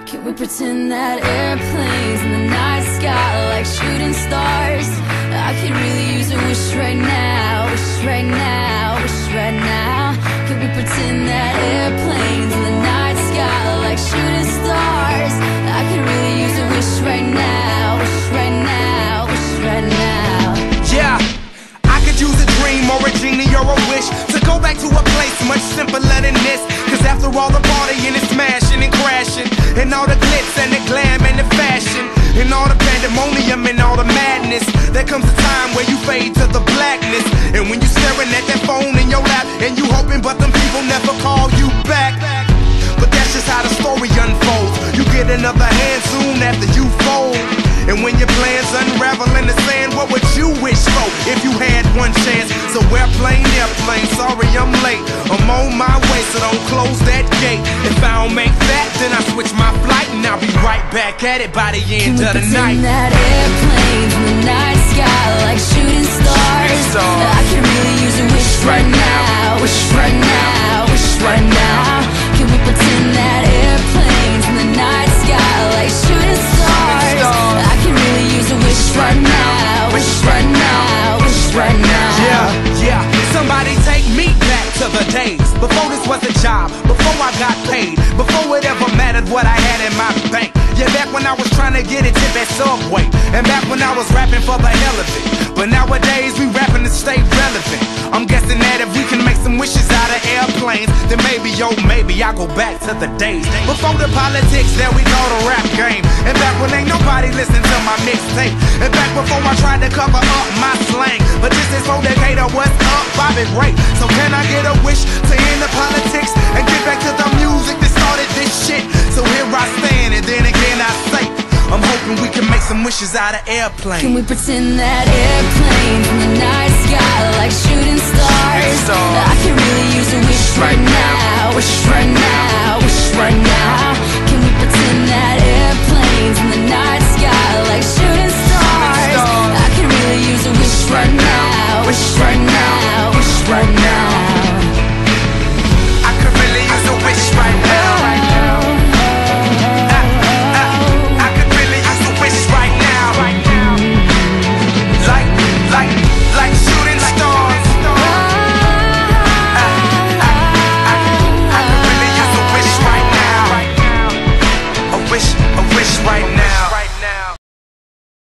Can we pretend that airplanes in the night sky are like shooting stars? I could really use a wish right now, wish right now, wish right now. Can we pretend that airplanes in the night sky are like shooting stars? I could really use a wish right now, wish right now, wish right now. Yeah, I could use a dream or a genie or a wish to go back to a place much simpler than this. Cause after all the partying and smashing and crashing, and all the glitz and the glam and the fashion, and all the pandemonium and all the madness, there comes a time where you fade to the blackness. And when you staring at that phone in your lap, and you hoping but them people never call you back. But that's just how the story unfolds. You get another hand soon after you fold. And when your plans unravel in the sand, what would you wish for if you had one chance? So airplane, sorry I'm late, I'm on my way, so don't close that gate. If I don't make that, then I switch my flight, and I'll be right back at it by the end of the night. Can we pretend that airplanes in the night sky like shooting stars? I can really use a wish right now, wish right now, wish right now. Can we pretend that airplanes in the night sky like shooting stars? I can really use a wish right now, wish right now, wish right now. Yeah, somebody take me back to the days before this was a job, before I got paid, before it ever mattered what I had in my bank. Yeah, back when I was trying to get a tip at Subway, and back when I was rapping for the hell of it. But nowadays we rapping to stay relevant. I'm guessing that if we can make some wishes out of airplanes, then maybe, oh maybe I'll go back to the days before the politics that we call the rap game. And back when ain't nobody listened to my mixtape. And back before I tried to cover up my slang. But this is for Decatur, what's up, Bobby Ray? So can I get a wish to end the politics and get back to the music that started this shit? So here I stand, and then again I say, I'm hoping we can make some wishes out of airplanes. Can we pretend that airplanes in the night sky like shooting stars?